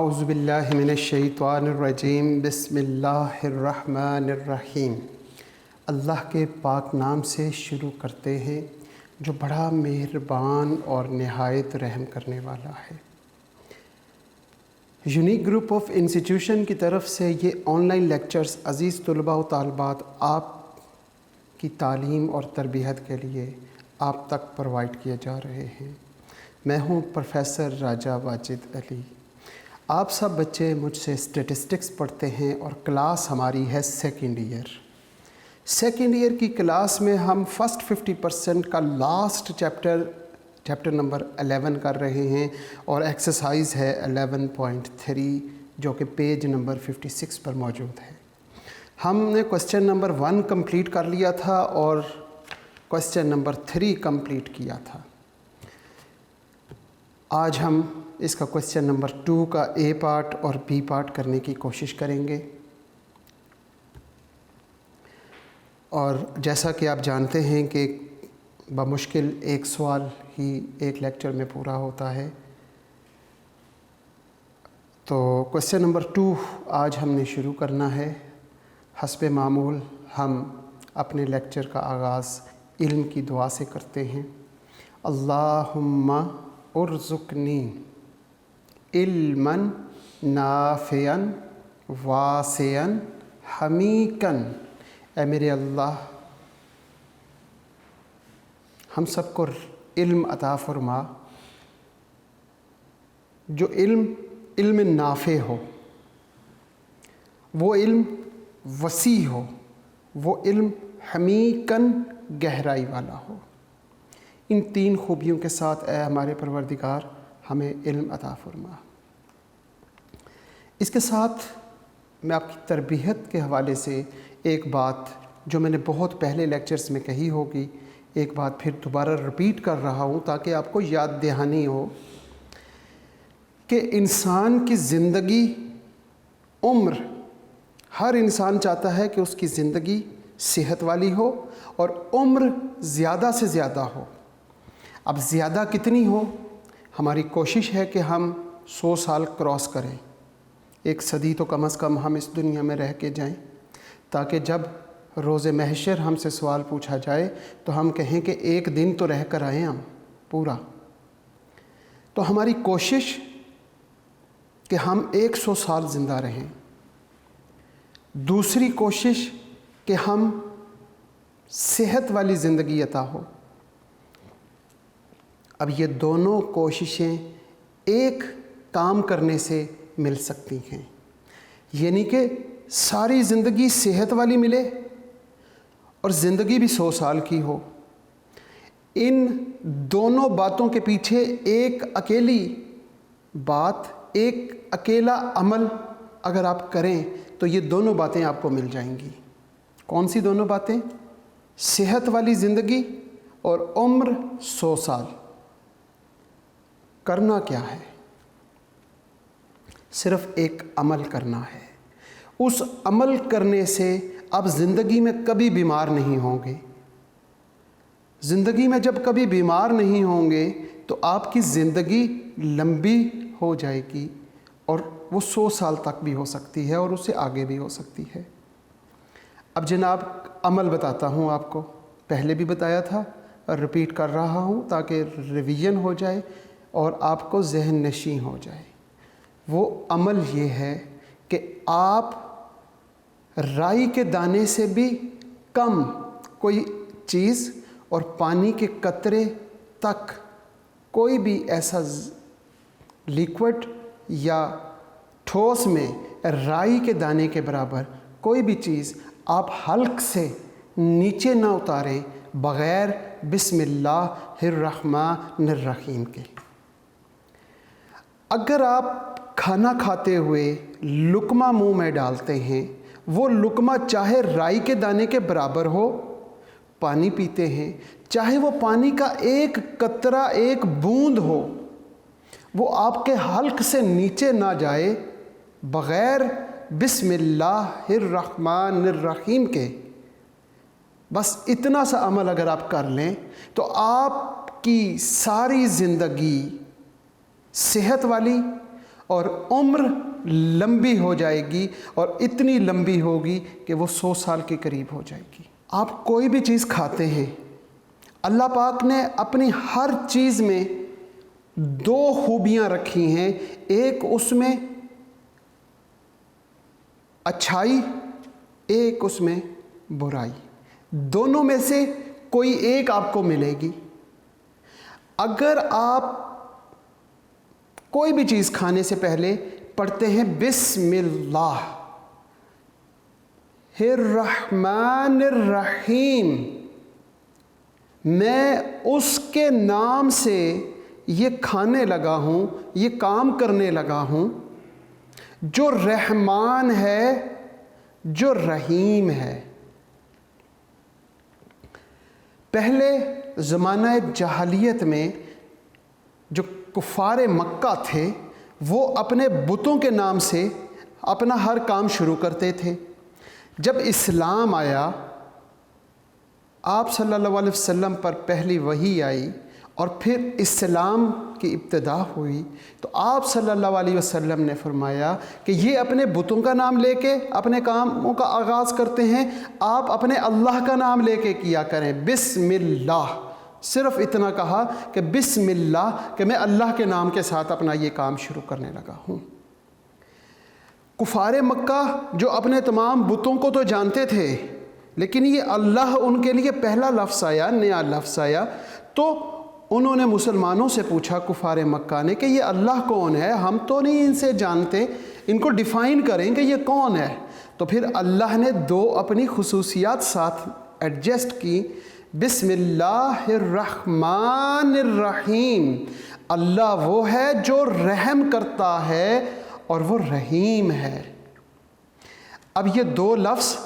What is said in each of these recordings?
औज़ुबिल्लाहि मिनश्शैतानिर्रजीम बिस्मिल्लाहिर्रहमानिर्रहीम। अल्लाह के पाक नाम से शुरू करते हैं जो बड़ा मेहरबान और नहायत रहम करने वाला है। यूनिक ग्रुप ऑफ इंस्टीट्यूशन की तरफ से ये ऑनलाइन लेक्चर्स अज़ीज़ तलबा व तालिबात आप की तालीम और तरबियत के लिए आप तक प्रोवाइड किए जा रहे हैं। मैं हूँ प्रोफेसर राजा वाजिद अली। आप सब बच्चे मुझसे स्टैटिस्टिक्स पढ़ते हैं और क्लास हमारी है सेकेंड ईयर की क्लास में हम फर्स्ट 50% का लास्ट चैप्टर नंबर 11 कर रहे हैं और एक्सरसाइज है 11.3 जो कि पेज नंबर 56 पर मौजूद है। हमने क्वेश्चन नंबर 1 कंप्लीट कर लिया था और क्वेश्चन नंबर 3 कंप्लीट किया था। आज हम इसका क्वेश्चन नंबर 2 का ए पार्ट और बी पार्ट करने की कोशिश करेंगे। और जैसा कि आप जानते हैं कि बमुश्किल एक सवाल ही एक लेक्चर में पूरा होता है, तो क्वेश्चन नंबर 2 आज हमने शुरू करना है। हस्बे मामूल हम अपने लेक्चर का आगाज़ इल्म की दुआ से करते हैं। अल्लाहुम्मा उर्ज़ुक़नी इल्मन नाफ़िअन वासिअन हमीकन। ऐ मेरे अल्लाह, हम सबको इल्म अता फरमा, जो इल्म नाफ़े हो, वो इल्म वसी हो, वो इल्म हमीकन गहराई वाला हो। इन 3 खूबियों के साथ ऐ हमारे परवरदिगार हमें इल्म अता फरमा। इसके साथ मैं आपकी तरबियत के हवाले से एक बात जो मैंने बहुत पहले लेक्चर्स में कही होगी, एक बात फिर दोबारा रिपीट कर रहा हूँ ताकि आपको याद दहानी हो कि इंसान की ज़िंदगी, उम्र, हर इंसान चाहता है कि उसकी ज़िंदगी सेहत वाली हो और उम्र ज़्यादा से ज़्यादा हो। अब ज़्यादा कितनी हो? हमारी कोशिश है कि हम 100 साल क्रॉस करें, 1 सदी तो कम से कम हम इस दुनिया में रह के जाएं, ताकि जब रोज़े महशर हमसे सवाल पूछा जाए तो हम कहें कि एक दिन तो रह कर आए हम पूरा। तो हमारी कोशिश कि हम 100 साल ज़िंदा रहें। दूसरी कोशिश कि हम सेहत वाली ज़िंदगी अता हो। अब ये दोनों कोशिशें एक काम करने से मिल सकती हैं, यानी कि सारी ज़िंदगी सेहत वाली मिले और ज़िंदगी भी 100 साल की हो। इन दोनों बातों के पीछे एक अकेली बात, एक अकेला अमल अगर आप करें तो ये दोनों बातें आपको मिल जाएंगी। कौन सी दोनों बातें? सेहत वाली ज़िंदगी और उम्र 100 साल। करना क्या है? सिर्फ एक अमल करना है। उस अमल करने से आप ज़िंदगी में कभी बीमार नहीं होंगे। ज़िंदगी में जब कभी बीमार नहीं होंगे तो आपकी ज़िंदगी लंबी हो जाएगी और वो 100 साल तक भी हो सकती है और उससे आगे भी हो सकती है। अब जनाब अमल बताता हूँ आपको, पहले भी बताया था और रिपीट कर रहा हूँ ताकि रिवीजन हो जाए और आपको ज़हन नशीं हो जाए। वो अमल ये है कि आप राई के दाने से भी कम कोई चीज़ और पानी के कतरे तक कोई भी ऐसा लिक्विड या ठोस में राई के दाने के बराबर कोई भी चीज़ आप हल्क से नीचे ना उतारें बग़ैर बिस्मिल्लाहिर्रहमानिर्रहीम के। अगर आप खाना खाते हुए लुक़मा मुंह में डालते हैं, वो लुक़मा चाहे राई के दाने के बराबर हो, पानी पीते हैं, चाहे वो पानी का एक कतरा, एक बूंद हो, वो आपके हल्क से नीचे ना जाए बग़ैर बिस्मिल्लाहिर्रहमानिर्रहीम के। बस इतना सा अमल अगर आप कर लें तो आपकी सारी ज़िंदगी सेहत वाली और उम्र लंबी हो जाएगी, और इतनी लंबी होगी कि वो 100 साल के करीब हो जाएगी। आप कोई भी चीज़ खाते हैं, अल्लाह पाक ने अपनी हर चीज़ में 2 खूबियाँ रखी हैं। एक उसमें अच्छाई, एक उसमें बुराई। दोनों में से कोई एक आपको मिलेगी। अगर आप कोई भी चीज़ खाने से पहले पढ़ते हैं बिस्मिल्लाह हिर्रहमानिर रहीम, मैं उसके नाम से ये खाने लगा हूँ, ये काम करने लगा हूँ, जो रहमान है, जो रहीम है। पहले ज़माना जहालियत में जो कुफ़ार मक्का थे, वो अपने बुतों के नाम से अपना हर काम शुरू करते थे। जब इस्लाम आया, आप सल्लल्लाहु अलैहि वसल्लम पर पहली वही आई और फिर इस्लाम की इब्तिदा हुई, तो आप सल्लल्लाहु अलैहि वसल्लम ने फरमाया कि ये अपने बुतों का नाम लेके अपने कामों का आगाज़ करते हैं, आप अपने अल्लाह का नाम लेके किया करें, बिस्मिल्लाह। सिर्फ़ इतना कहा कि बिस्मिल्लाह, कि मैं अल्लाह के नाम के साथ अपना ये काम शुरू करने लगा हूँ। कुफ़ारे मक्का जो अपने तमाम बुतों को तो जानते थे, लेकिन ये अल्लाह उनके लिए पहला लफ्ज़ आया, नया लफ्ज़ आया, तो उन्होंने मुसलमानों से पूछा, कुफ़ारे मक्का ने, कि ये अल्लाह कौन है, हम तो नहीं इनसे जानते, इनको डिफ़ाइन करें कि ये कौन है। तो फिर अल्लाह ने 2 अपनी खुसूसियात साथ एडजस्ट की, बिस्मिल्लाहिर्रहमानिर्रहीम, अल्लाह वो है जो रहम करता है और वो रहीम है। अब ये 2 लफ्ज़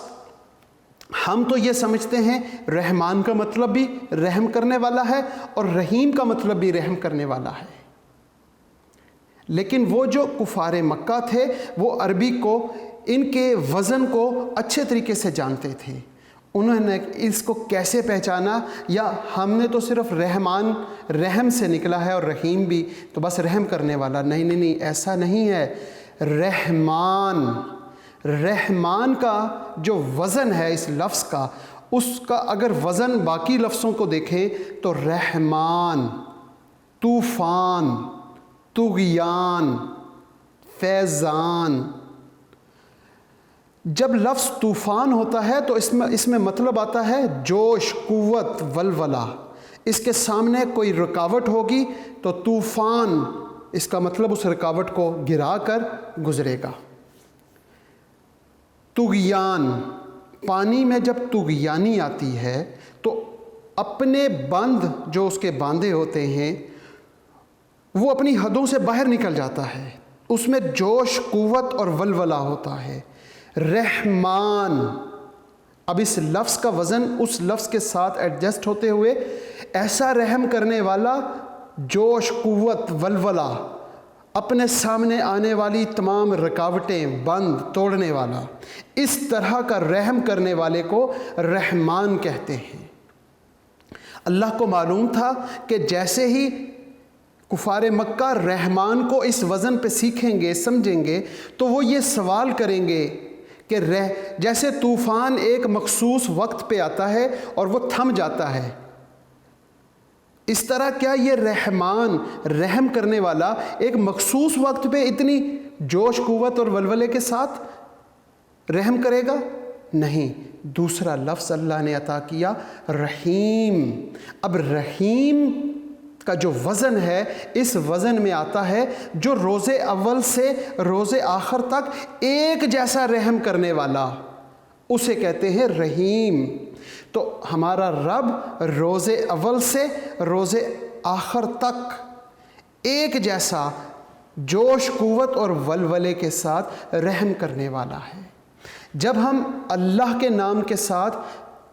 हम तो ये समझते हैं रहमान का मतलब भी रहम करने वाला है और रहीम का मतलब भी रहम करने वाला है, लेकिन वो जो कुफ़ारे मक्का थे वो अरबी को, इनके वज़न को अच्छे तरीके से जानते थे। उन्होंने इसको कैसे पहचाना, या हमने तो सिर्फ़ रहमान रहम से निकला है और रहीम भी तो बस रहम करने वाला, नहीं नहीं नहीं, ऐसा नहीं है। रहमान का जो वज़न है इस लफ्ज़ का, उसका अगर वज़न बाकी लफ्ज़ों को देखें तो रहमान, तूफ़ान, तुग़यान, फैज़ान। जब लफ्ज़ तूफ़ान होता है तो इसमें मतलब आता है जोश, कुव्वत, वलवला। इसके सामने कोई रुकावट होगी तो तूफ़ान, इसका मतलब उस रुकावट को गिरा कर गुज़रेगा। तुग़यान, पानी में जब तुग़यानी आती है तो अपने बंद जो उसके बांधे होते हैं वो अपनी हदों से बाहर निकल जाता है, उसमें जोश, कुव्वत और वलवला होता है। रहमान, अब इस लफ्ज़ का वज़न उस लफ्ज़ के साथ एडजस्ट होते हुए ऐसा रहम करने वाला, जोश, कुव्वत, वलवला, अपने सामने आने वाली तमाम रुकावटें बंद तोड़ने वाला, इस तरह का रहम करने वाले को रहमान कहते हैं। अल्लाह को मालूम था कि जैसे ही कुफ़ारे मक्का रहमान को इस वज़न पे सीखेंगे, समझेंगे, तो वो ये सवाल करेंगे कि जैसे तूफ़ान एक मखसूस वक्त पे आता है और वो थम जाता है, इस तरह क्या ये रहमान, रहम करने वाला, एक मखसूस वक्त पे इतनी जोश, कुव्वत और वलवले के साथ रहम करेगा? नहीं। दूसरा लफ्ज़ अल्लाह ने अता किया, रहीम। अब रहीम का जो वज़न है, इस वज़न में आता है जो रोज़े अव्वल से रोज़े आखिर तक एक जैसा रहम करने वाला, उसे कहते हैं रहीम। तो हमारा रब रोज़े अव्वल से रोज़े आखिर तक एक जैसा जोश, कुव्वत और वलवले के साथ रहम करने वाला है। जब हम अल्लाह के नाम के साथ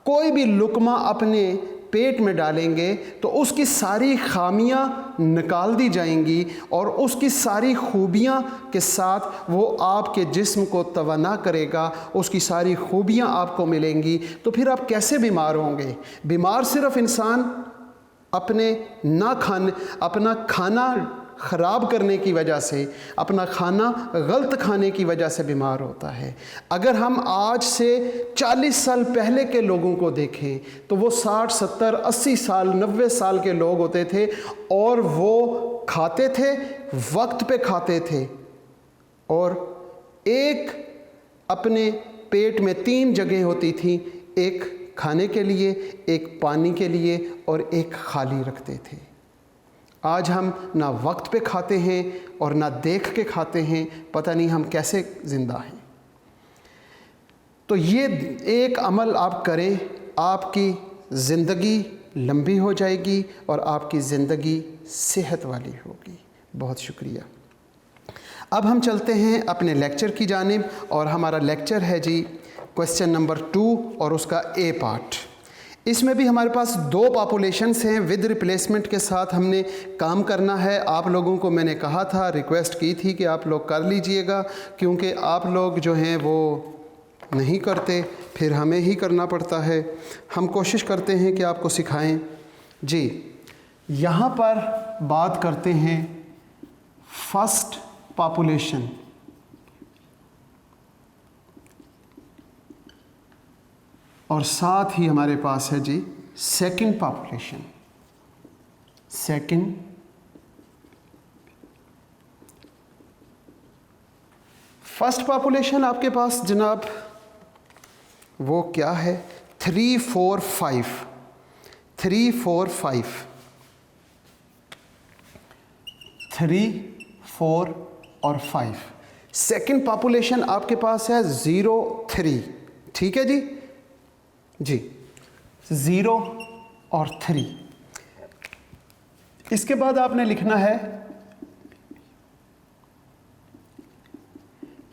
कोई भी लुक़मा अपने पेट में डालेंगे तो उसकी सारी खामियां निकाल दी जाएंगी और उसकी सारी खूबियां के साथ वो आपके जिस्म को तवाना करेगा, उसकी सारी खूबियां आपको मिलेंगी। तो फिर आप कैसे बीमार होंगे? बीमार सिर्फ़ इंसान अपने अपना खाना ख़राब करने की वजह से, अपना खाना गलत खाने की वजह से बीमार होता है। अगर हम आज से 40 साल पहले के लोगों को देखें तो वो 60, 70, 80 साल, 90 साल के लोग होते थे और वो खाते थे, वक्त पे खाते थे और एक अपने पेट में 3 जगह होती थी, एक खाने के लिए, एक पानी के लिए और एक खाली रखते थे। आज हम ना वक्त पे खाते हैं और ना देख के खाते हैं, पता नहीं हम कैसे ज़िंदा हैं। तो ये एक अमल आप करें, आपकी ज़िंदगी लंबी हो जाएगी और आपकी ज़िंदगी सेहत वाली होगी। बहुत शुक्रिया। अब हम चलते हैं अपने लेक्चर की जानिब और हमारा लेक्चर है जी क्वेश्चन नंबर 2 और उसका ए पार्ट। इसमें भी हमारे पास 2 पॉपुलेशंस हैं, विद रिप्लेसमेंट के साथ हमने काम करना है। आप लोगों को मैंने कहा था, रिक्वेस्ट की थी कि आप लोग कर लीजिएगा, क्योंकि आप लोग जो हैं वो नहीं करते, फिर हमें ही करना पड़ता है। हम कोशिश करते हैं कि आपको सिखाएं। जी, यहाँ पर बात करते हैं फर्स्ट पॉपुलेशन, और साथ ही हमारे पास है जी second population. Second first population आपके पास जनाब वो क्या है, 3, 4, 5, 3, 4, 5, 3, 4 और 5। सेकंड पॉपुलेशन आपके पास है 0, 3, ठीक है जी 0 और 3। इसके बाद आपने लिखना है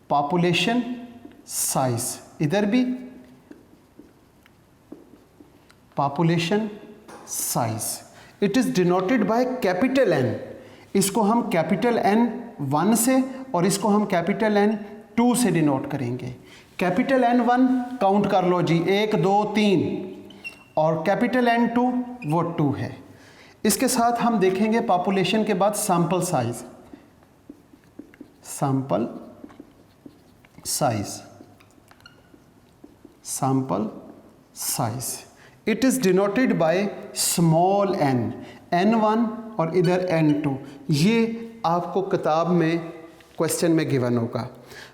पॉपुलेशन साइज, इधर भी population size, it is denoted by capital N। इसको हम कैपिटल N 1 से और इसको हम कैपिटल N 2 से डिनोट करेंगे। कैपिटल N1 काउंट कर लो जी, 1, 2, 3, और कैपिटल N2 वो 2 है। इसके साथ हम देखेंगे पॉपुलेशन के बाद sample size, sample size, sample size, it is denoted by small n, N1 और इधर N2। ये आपको किताब में क्वेश्चन में गिवन होगा।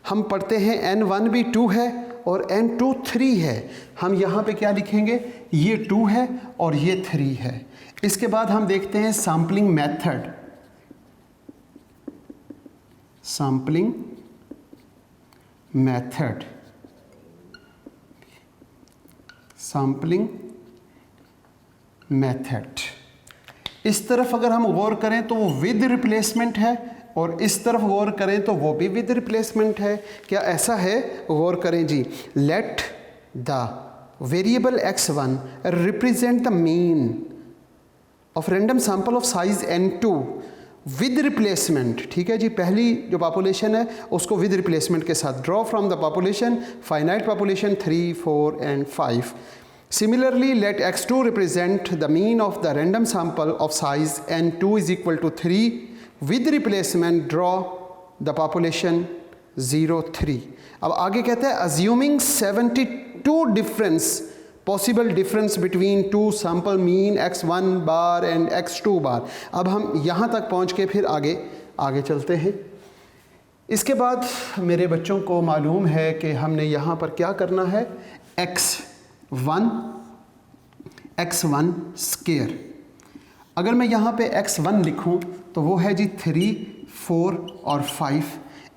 हम पढ़ते हैं N1 भी 2 है और N2 3 है। हम यहाँ पे क्या लिखेंगे, ये 2 है और ये 3 है। इसके बाद हम देखते हैं sampling method, sampling method, sampling method. इस तरफ अगर हम गौर करें तो वो विद रिप्लेसमेंट है और इस तरफ गौर करें तो वो भी विद रिप्लेसमेंट है। क्या ऐसा है, गौर करें जी, let the variable x1 represent the mean of random sample of size N2 with replacement. ठीक है जी, पहली जो पॉपुलेशन है उसको विद रिप्लेसमेंट के साथ draw from the population finite population 3, 4 and 5। Similarly, let x2 represent the mean of the random sample of size N2 is equal to 3 with replacement draw the population 0, 3। अब आगे कहते हैं assuming 72 difference possible difference between two sample mean x1 bar and x2 bar। अब हम यहाँ तक पहुँच के फिर आगे चलते हैं। इसके बाद मेरे बच्चों को मालूम है कि हमने यहाँ पर क्या करना है, x1 स्केयर। अगर मैं यहाँ पे x1 लिखूँ तो वो है जी 3, 4 और 5।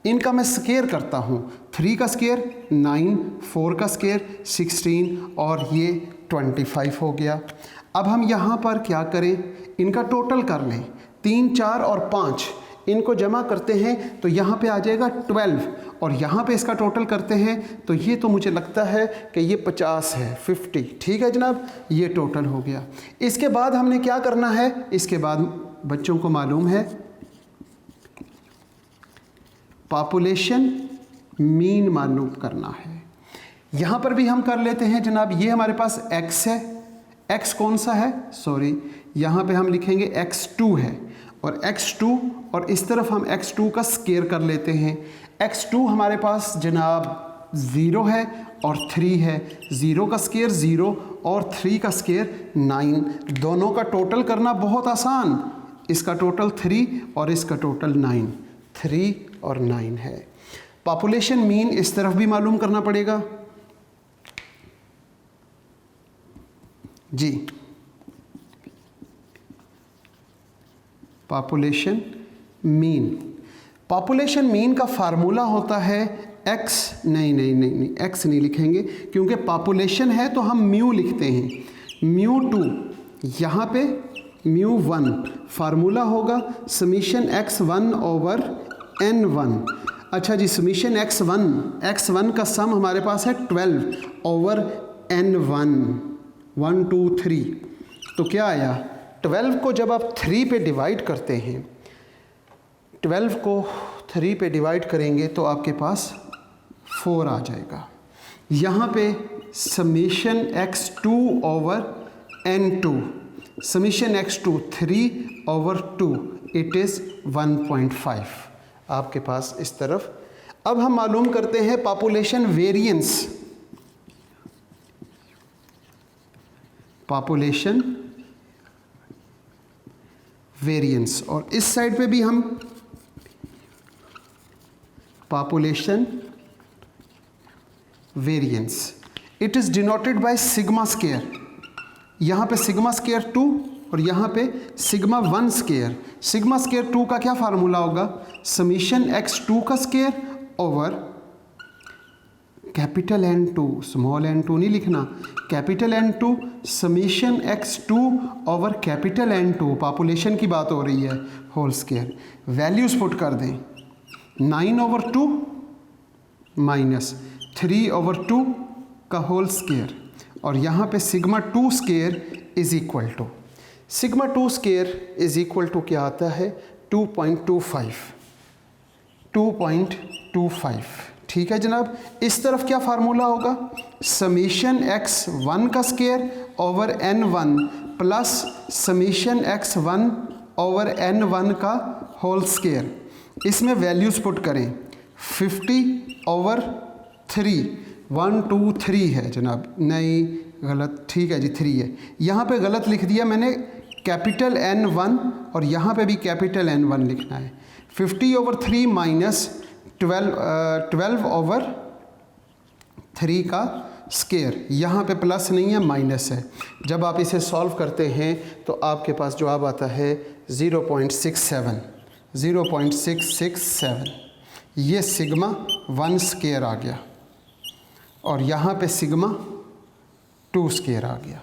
इनका मैं स्केयर करता हूँ, 3 का स्केयर 9, 4 का स्केयर 16 और ये 25 हो गया। अब हम यहाँ पर क्या करें, इनका टोटल कर लें, 3, 4 और 5 इनको जमा करते हैं तो यहाँ पे आ जाएगा 12 और यहाँ पे इसका टोटल करते हैं तो ये तो मुझे लगता है कि ये 50 है, 50। ठीक है जनाब, ये टोटल हो गया। इसके बाद हमने क्या करना है, इसके बाद बच्चों को मालूम है पॉपुलेशन मीन मालूम करना है। यहाँ पर भी हम कर लेते हैं जनाब, ये हमारे पास x है, x कौन सा है, सॉरी यहाँ पे हम लिखेंगे x2 है, और x2 और इस तरफ हम x2 का स्केयर कर लेते हैं। x2 हमारे पास जनाब 0 है और 3 है, 0 का स्केयर 0 और 3 का स्केयर 9। दोनों का टोटल करना बहुत आसान, इसका टोटल 3 और इसका टोटल 9, 3 और 9 है। पॉपुलेशन मीन इस तरफ भी मालूम करना पड़ेगा जी। पॉपुलेशन मीन का फार्मूला होता है x, नहीं x नहीं लिखेंगे क्योंकि पॉपुलेशन है तो हम म्यू लिखते हैं, μ2 यहाँ पे μ1, फार्मूला होगा समीशन x1 ओवर n1। अच्छा जी, समीशन x1 का सम हमारे पास है 12 ओवर n1, 1 2 3। तो क्या आया, 12 को जब आप 3 पे डिवाइड करते हैं, 12 को 3 पे डिवाइड करेंगे तो आपके पास 4 आ जाएगा। यहाँ पे summation x2 over n2, summation x2 3 over 2, it is 1.5 आपके पास इस तरफ। अब हम मालूम करते हैं पॉपुलेशन वेरिएंस, और इस साइड पे भी हम population variance, it is denoted by sigma square. यहाँ पे सिग्मा स्केयर 2 और यहाँ पे सिग्मा 1 स्केयर। सिग्मा स्केयर 2 का क्या फार्मूला होगा, समीशन x2 का square over capital N2, small n2 नहीं लिखना, capital N2 summation x2 over capital N2, population की बात हो रही है, होल स्केयर। वैल्यूज पुट कर दें, 9 ओवर 2 माइनस 3 ओवर 2 का होल स्केयर, और यहाँ पे sigma 2 square is equal to, sigma 2 square is equal to क्या आता है, 2.25। ठीक है जनाब। इस तरफ क्या फार्मूला होगा, समीशन x1 का square over n1 plus summation x1 over n1 का होल स्केयर। इसमें वैल्यूज पुट करें, 50 ओवर 3, 1 2 3 है जनाब, नहीं गलत, ठीक है जी 3 है, यहाँ पे गलत लिख दिया मैंने, कैपिटल N1 और यहाँ पे भी कैपिटल N1 लिखना है। 50 ओवर 3 माइनस 12 ओवर 3 का स्केयर, यहाँ पे प्लस नहीं है माइनस है। जब आप इसे सॉल्व करते हैं तो आपके पास जवाब आता है 0.667। ये सिग्मा 1 स्केयर आ गया और यहाँ पे सिग्मा 2 स्केयर आ गया।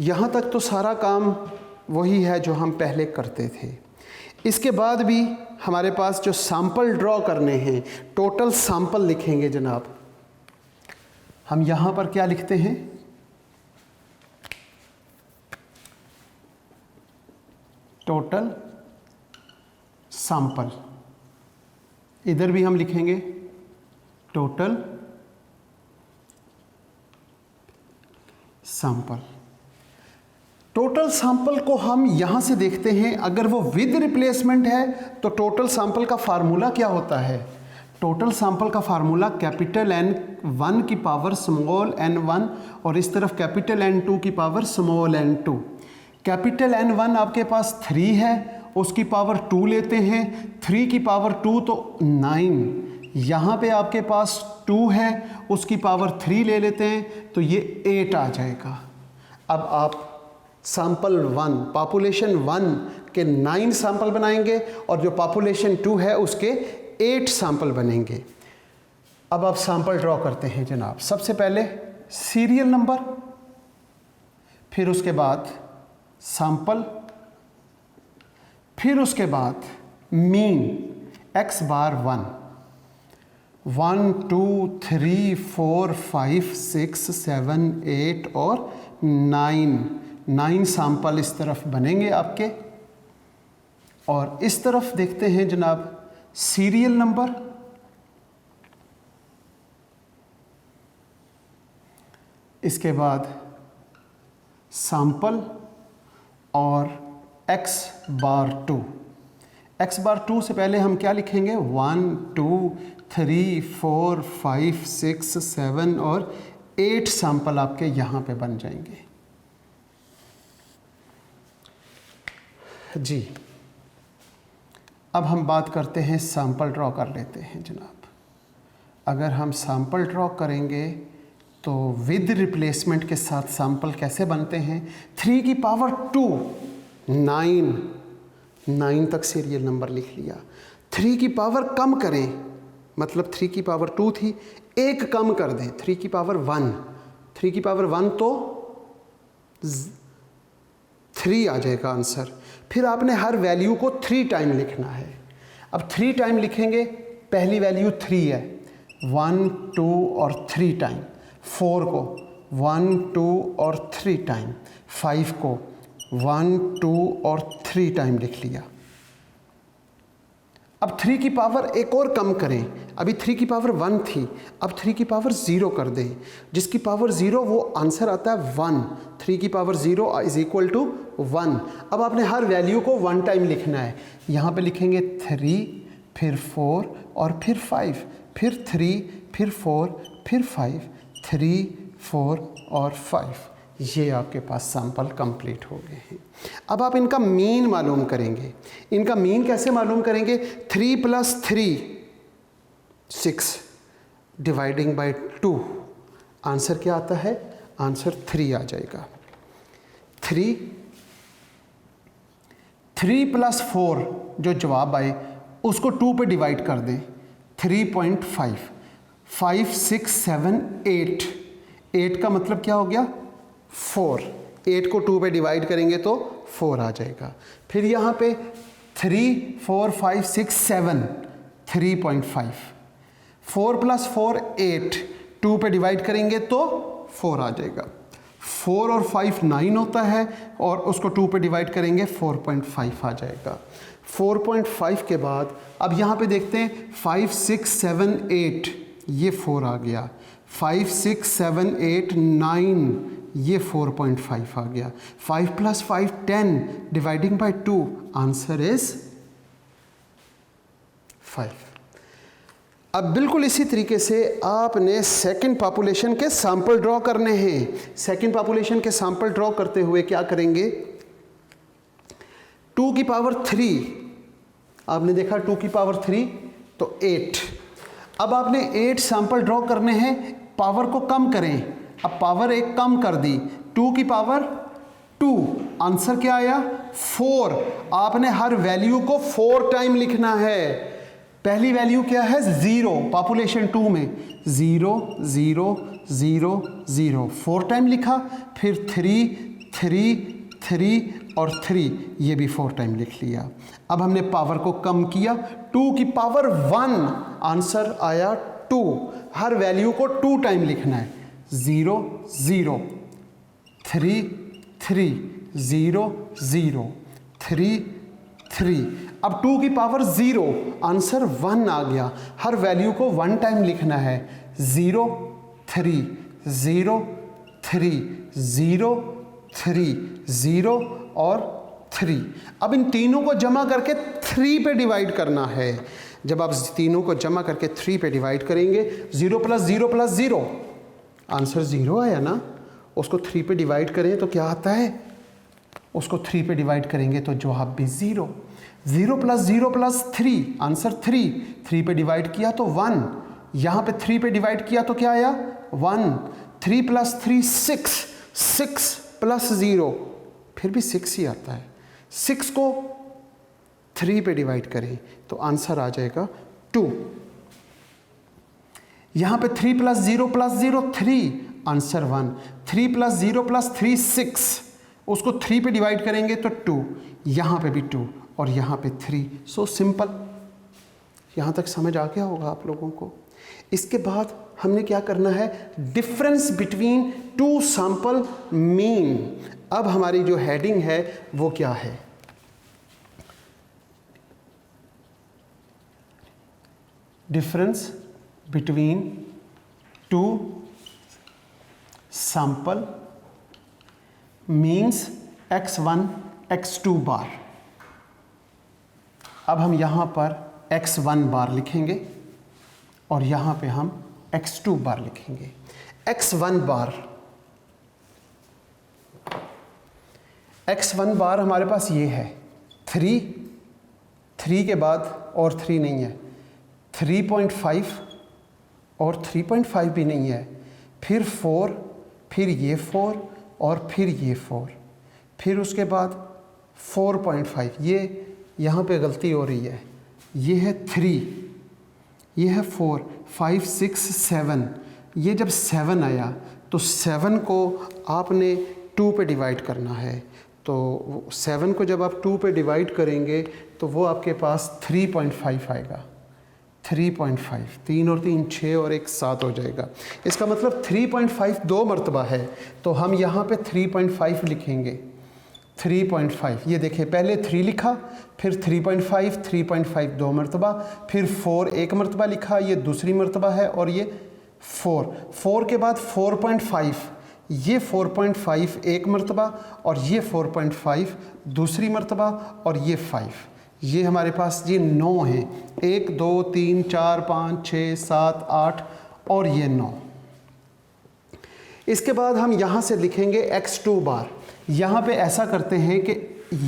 यहाँ तक तो सारा काम वही है जो हम पहले करते थे। इसके बाद भी हमारे पास जो सैंपल ड्रॉ करने हैं, टोटल सैंपल लिखेंगे जनाब। हम यहाँ पर क्या लिखते हैं, टोटल सैंपल, इधर भी हम लिखेंगे टोटल सैंपल। टोटल सैंपल को हम यहाँ से देखते हैं, अगर वो विद रिप्लेसमेंट है तो टोटल सैंपल का फार्मूला क्या होता है, टोटल सैंपल का फार्मूला कैपिटल N1 की पावर स्मॉल n1 और इस तरफ कैपिटल N2 की power small n2। Capital N1 आपके पास 3 है, उसकी पावर 2 लेते हैं, 3 की पावर 2 तो 9, यहाँ पे आपके पास 2 है, उसकी पावर 3 ले लेते हैं तो ये 8 आ जाएगा। अब आप सैंपल 1, पॉपुलेशन 1 के 9 सैंपल बनाएंगे और जो पॉपुलेशन 2 है उसके 8 सैंपल बनेंगे। अब आप सैंपल ड्रॉ करते हैं जनाब। सबसे पहले सीरियल नंबर, फिर उसके बाद सैंपल, फिर उसके बाद मीन x बार 1, 1 2 3 4 5 6 7 8 और 9 सैंपल इस तरफ बनेंगे आपके। और इस तरफ देखते हैं जनाब सीरियल नंबर, इसके बाद सैंपल और x बार 2। x बार 2 से पहले हम क्या लिखेंगे, 1 2 3 4 5 6 7 और 8 सैंपल आपके यहाँ पे बन जाएंगे। जी, अब हम बात करते हैं, सैंपल ड्रॉ कर लेते हैं जनाब। अगर हम सैंपल ड्रॉ करेंगे तो विद रिप्लेसमेंट के साथ सैंपल कैसे बनते हैं, 3 की पावर 2 9 तक सीरियल नंबर लिख लिया। 3 की पावर कम करें, मतलब 3 की पावर 2 थी, एक कम कर दें, 3 की पावर 1। 3 की पावर 1 तो 3 आ जाएगा आंसर। फिर आपने हर वैल्यू को 3 टाइम लिखना है। अब 3 टाइम लिखेंगे, पहली वैल्यू 3 है, 1 2 और 3 टाइम। 4 को 1 2 और 3 टाइम। 5 को 1 2 और 3 टाइम लिख लिया। अब 3 की पावर एक और कम करें, अभी 3 की पावर 1 थी, अब 3 की पावर 0 कर दें, जिसकी पावर 0 वो आंसर आता है 1। 3 की पावर 0 इज इक्वल टू 1। अब आपने हर वैल्यू को 1 टाइम लिखना है। यहाँ पे लिखेंगे 3, फिर 4 और फिर 5, फिर 3, फिर 4, फिर 5, 3 4 और 5। ये आपके पास सैंपल कंप्लीट हो गए हैं। अब आप इनका मीन मालूम करेंगे। इनका मीन कैसे मालूम करेंगे, 3 + 3 6 डिवाइडिंग बाय 2। आंसर क्या आता है, आंसर 3 आ जाएगा। 3 + 4 जो जवाब आए उसको 2 पे डिवाइड कर दें, 3.5। 5 6 7 8, 8 का मतलब क्या हो गया, 4। 8 को 2 पे डिवाइड करेंगे तो 4 आ जाएगा। फिर यहाँ पे 3 4 5 6 7, 3.5। 4 + 4 8, 2 पे डिवाइड करेंगे तो 4 आ जाएगा। 4 और 5 9 होता है और उसको 2 पे डिवाइड करेंगे 4.5 आ जाएगा। 4.5 के बाद अब यहाँ पे देखते हैं 5 6 7 8, ये 4 आ गया। 5 6 7 8 9, ये 4.5 आ गया। 5 + 5 10 डिवाइडिंग बाय 2, आंसर इज 5। अब बिल्कुल इसी तरीके से आपने सेकंड पॉपुलेशन के सैंपल ड्रॉ करने हैं। सेकंड पॉपुलेशन के सैंपल ड्रॉ करते हुए क्या करेंगे, 2 की पावर 3, आपने देखा 2 की पावर 3 तो 8। अब आपने 8 सैंपल ड्रॉ करने हैं, पावर को कम करें। अब पावर एक कम कर दी, 2 की पावर 2, आंसर क्या आया, 4। आपने हर वैल्यू को 4 टाइम लिखना है। पहली वैल्यू क्या है, 0, पॉपुलेशन 2 में 0 0 0 0, 4 टाइम लिखा। फिर 3 3 3 और 3, ये भी 4 टाइम लिख लिया। अब हमने पावर को कम किया, 2 की पावर 1, आंसर आया 2। हर वैल्यू को 2 टाइम लिखना है, 0 0 3 3 0 0 3 3। अब 2 की पावर 0, आंसर 1 आ गया। हर वैल्यू को 1 टाइम लिखना है, 0 3 0 3 0 3 0 और 3। अब इन तीनों को जमा करके 3 पे डिवाइड करना है। जब आप तीनों को जमा करके 3 पे डिवाइड करेंगे, 0 + 0 + 0, आंसर 0 आया ना। उसको 3 पे डिवाइड करें तो क्या आता है, उसको 3 पे डिवाइड करेंगे तो जवाब भी 0। 0 + 0 + 3, आंसर 3। 3 पे डिवाइड किया तो 1, यहाँ पे 3 पे डिवाइड किया तो क्या आया, 1। 3 + 3 6, 6 + 0, फिर भी 6 ही आता है। 6 को 3 पे डिवाइड करें तो आंसर आ जाएगा 2। यहाँ पे 3 + 0 + 0 3, आंसर 1। 3 + 0 + 3 6, उसको 3 पे डिवाइड करेंगे तो 2, यहाँ पे भी 2 और यहाँ पे 3। So simple. यहाँ तक समझ आ गया होगा आप लोगों को। इसके बाद हमने क्या करना है, डिफरेंस बिटवीन 2 सैंपल मीन। अब हमारी जो हेडिंग है वो क्या है, difference between 2 sample means x1 x2 बार। अब हम यहाँ पर x1 बार लिखेंगे और यहाँ पे हम x2 बार लिखेंगे। x1 बार हमारे पास ये है 3 के बाद और 3 नहीं है, 3.5 और 3.5 भी नहीं है, फिर 4, फिर ये 4 और फिर ये 4, फिर उसके बाद 4.5। ये यहाँ पे गलती हो रही है, ये है 3, ये है 4, 5, 6, 7। ये जब 7 आया तो 7 को आपने 2 पे डिवाइड करना है। तो 7 को जब आप 2 पे डिवाइड करेंगे तो वो आपके पास 3.5 आएगा। 3.5, 3 और 3 6 और 1 7 हो जाएगा। इसका मतलब 3.5 2 मरतबा है, तो हम यहाँ पे 3.5 लिखेंगे। 3.5 ये देखिए, पहले 3 लिखा, फिर 3.5, 3.5 2 मरतबा, फिर 4 1 मरतबा लिखा, ये दूसरी मरतबा है, और ये 4 के बाद 4.5, ये 4.5 1 मरतबा, और ये 4.5 दूसरी मरतबा, और ये 5। ये हमारे पास ये 9 हैं, 1 2 3 4 5 6 7 8 और ये 9। इसके बाद हम यहाँ से लिखेंगे x2 बार। यहाँ पे ऐसा करते हैं कि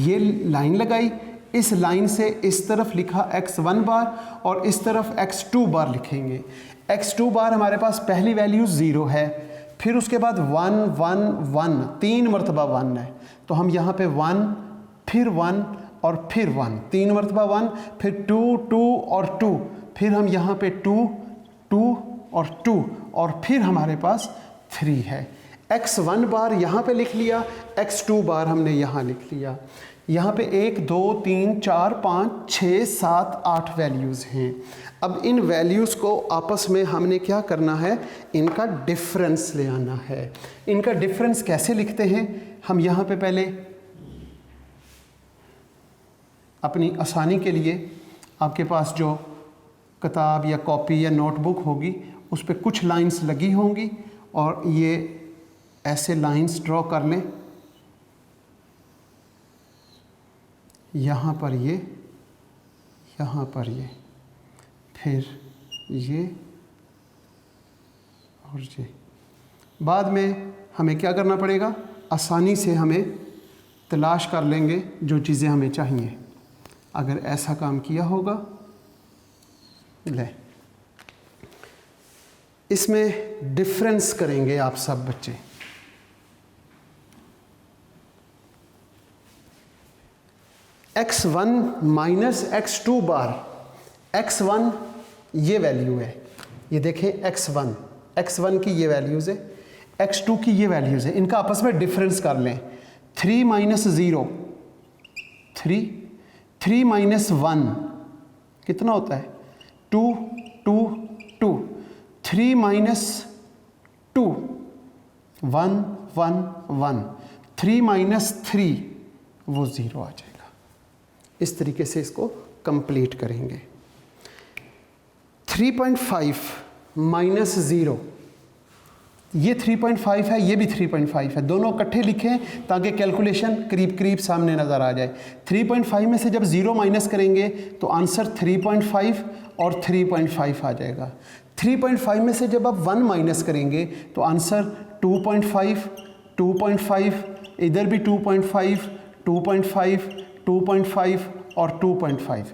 ये लाइन लगाई, इस लाइन से इस तरफ लिखा x1 बार और इस तरफ x2 बार लिखेंगे। x2 बार हमारे पास पहली वैल्यू 0 है, फिर उसके बाद 1 1 1, 3 मरतबा 1 है, तो हम यहाँ पे 1 फिर 1 और फिर 1, 3 मरतबा 1, फिर 2 2 और 2, फिर हम यहाँ पे 2 2 और 2, और फिर हमारे पास 3 है। x1 बार यहाँ पे लिख लिया, x2 बार हमने यहाँ लिख लिया। यहाँ पे 1 2 3 4 5 6 7 8 वैल्यूज़ हैं। अब इन वैल्यूज़ को आपस में हमने क्या करना है, इनका डिफरेंस ले आना है। इनका डिफरेंस कैसे लिखते हैं, हम यहाँ पे पहले अपनी आसानी के लिए आपके पास जो किताब या कॉपी या नोटबुक होगी उस पर कुछ लाइंस लगी होंगी, और ये ऐसे लाइंस ड्रॉ कर लें। यहाँ पर ये, यहाँ पर ये, फिर ये और ये। बाद में हमें क्या करना पड़ेगा, आसानी से हमें तलाश कर लेंगे जो चीज़ें हमें चाहिए। अगर ऐसा काम किया होगा, ले इसमें डिफरेंस करेंगे आप सब बच्चे। x1 माइनस x2 बार, x1 ये वैल्यू है, ये देखें x1 की ये वैल्यूज़ है, x2 की ये वैल्यूज़ है, इनका आपस में डिफरेंस कर लें। 3 माइनस 0 3 माइनस 1 कितना होता है, 2 2 2, 3 माइनस 2 1 1 1, 3 माइनस 3 वो 0 आ जाएगा। इस तरीके से इसको कंप्लीट करेंगे। 3.5 माइनस 0, ये 3.5 है, ये भी 3.5 है, दोनों इकट्ठे लिखें ताकि कैलकुलेशन करीब करीब सामने नज़र आ जाए। 3.5 में से जब 0 माइनस करेंगे तो आंसर 3.5 और 3.5 आ जाएगा। 3.5 में से जब आप 1 माइनस करेंगे तो आंसर 2.5 2.5, इधर भी 2.5 2.5 2.5 और 2.5।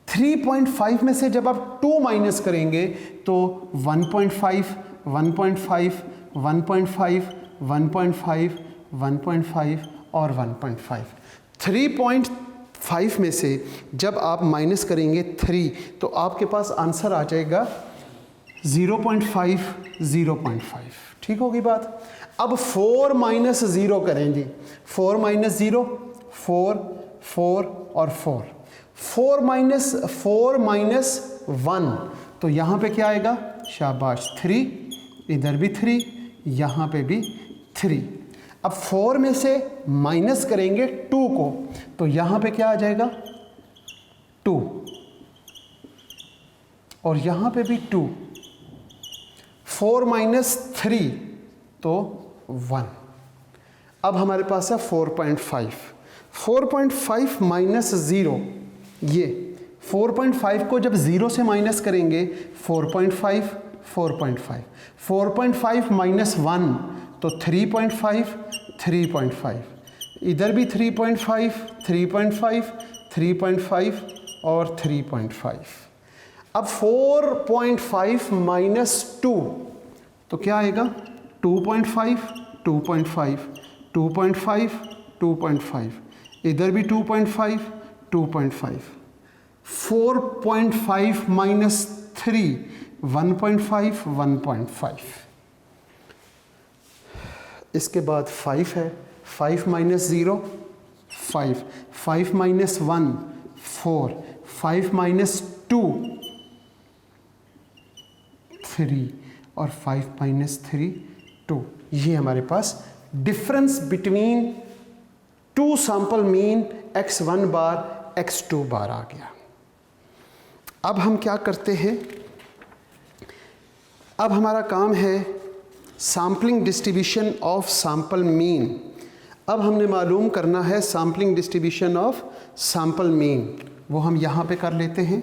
3.5 में से जब आप 2 माइनस करेंगे तो 1.5 1.5 1.5 1.5 1.5 और 1.5। 3.5 में से जब आप माइनस करेंगे 3 तो आपके पास आंसर आ जाएगा 0.5 0.5। ठीक होगी बात। अब 4 माइनस 0 करें जी, 4 माइनस 0 4 4 और 4, 4 माइनस 1, तो यहाँ पे क्या आएगा, शाबाश 3, इधर भी 3, यहाँ पे भी 3। अब 4 में से माइनस करेंगे 2 को तो यहाँ पे क्या आ जाएगा 2, और यहाँ पे भी 2। 4 माइनस 3 तो 1। अब हमारे पास है 4.5। 4.5 माइनस 0, ये 4.5 को जब 0 से माइनस करेंगे 4.5, 4.5, 4.5 माइनस 1 तो 3.5, 3.5, इधर भी 3.5, 3.5, 3.5 और 3.5। अब 4.5 माइनस 2 तो क्या आएगा? 2.5, 2.5, 2.5, 2.5, इधर भी 2.5, 2.5। 4.5 माइनस 3, 1.5, 1.5। इसके बाद 5 है, 5 माइनस 0, 5, 5 माइनस 1, 4, 5 माइनस 2, 3 और 5 माइनस 3, 2। ये हमारे पास difference between two sample mean x1 bar x2 bar आ गया। अब हम क्या करते हैं? अब हमारा काम है sampling distribution of sample mean. अब हमने मालूम करना है sampling distribution of sample mean, वो हम यहाँ पे कर लेते हैं।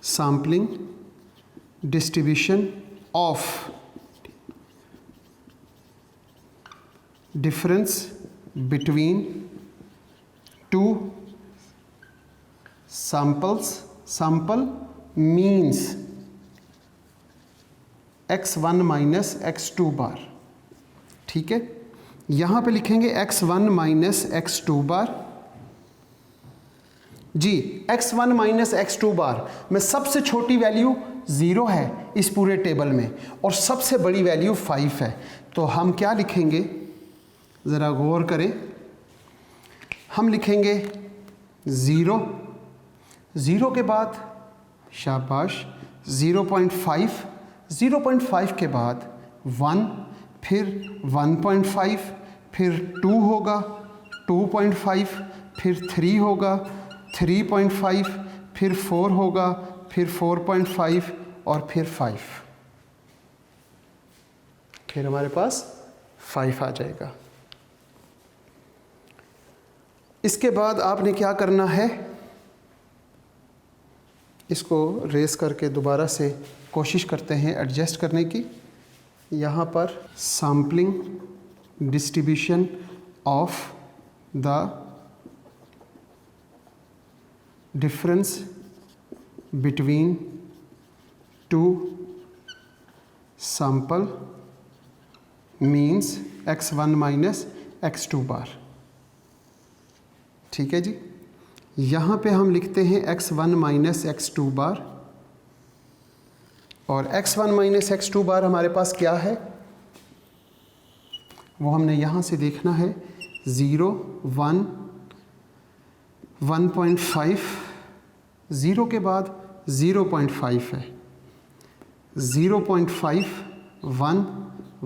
Sampling distribution of difference between two sample means x1 minus x2 बार। ठीक है, यहाँ पे लिखेंगे x1 माइनस x2 बार। जी, x1 माइनस x2 बार में सबसे छोटी वैल्यू 0 है इस पूरे टेबल में और सबसे बड़ी वैल्यू 5 है। तो हम क्या लिखेंगे, ज़रा गौर करें। हम लिखेंगे 0, 0 के बाद शाबाश 0.5, 0.5 के बाद 1, फिर 1.5, फिर 2 होगा, 2.5, फिर 3 होगा, 3.5, फिर 4 होगा, फिर 4.5 और फिर 5। फिर हमारे पास 5 आ जाएगा। इसके बाद आपने क्या करना है, इसको रेस करके दोबारा से कोशिश करते हैं एडजस्ट करने की। यहाँ पर sampling distribution of the difference between two sample means x1 minus x2 बार। ठीक है जी, यहाँ पे हम लिखते हैं x1 माइनस x2 बार और x1 माइनस x2 बार हमारे पास क्या है वो हमने यहाँ से देखना है। 0, 1, 1.5, 0 के बाद 0.5 है, 0.5, 1,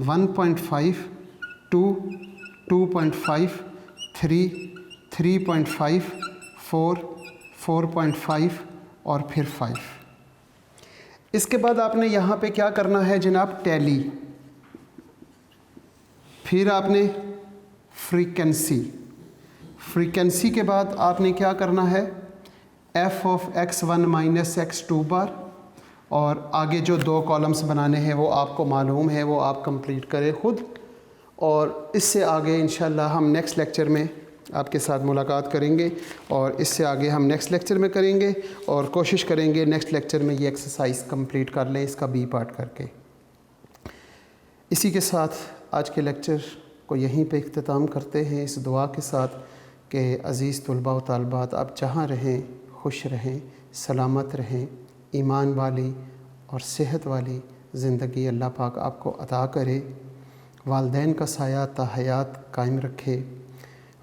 1.5, 2, 2.5, 3, 3.5, 4, 4.5 और फिर 5। इसके बाद आपने यहाँ पे क्या करना है जनाब, टैली। फिर आपने फ्रीक्वेंसी के बाद आपने क्या करना है, f of x1 minus x2 बार। और आगे जो 2 कॉलम्स बनाने हैं वो आपको मालूम है, वो आप कंप्लीट करें खुद। और इससे आगे इंशाल्लाह हम नेक्स्ट लेक्चर में आपके साथ मुलाकात करेंगे और इससे आगे हम नेक्स्ट लेक्चर में करेंगे और कोशिश करेंगे नेक्स्ट लेक्चर में ये एक्सरसाइज कंप्लीट कर लें, इसका B पार्ट करके। इसी के साथ आज के लेक्चर को यहीं पे इख्तिताम करते हैं इस दुआ के साथ कि अज़ीज़ तलबा व तालिबात आप जहाँ रहें खुश रहें, सलामत रहें, ईमान वाली और सेहत वाली ज़िंदगी अल्लाह पाक आपको अता करे। वालदैन का साया ता हयात कायम रखे।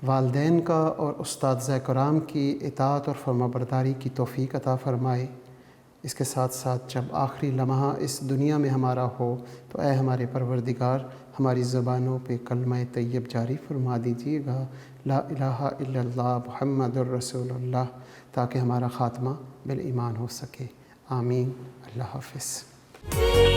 वालदैन का और उस्ताद कराम की इताअत और फरमाबरदारी की तौफ़ीक अता फ़रमाए। इसके साथ साथ जब आखिरी लम्हा इस दुनिया में हमारा हो तो ऐ हमारे परवरदिगार हमारी ज़बानों पे कलमा तैयब जारी फरमा दीजिएगा, ला इलाहा इल्लल्लाह मुहम्मदुर रसूलुल्लाह, ताकि हमारा ख़ात्मा बिल ईमान हो सके। आमीन। अल्लाह हाफ़िज़। Thank you.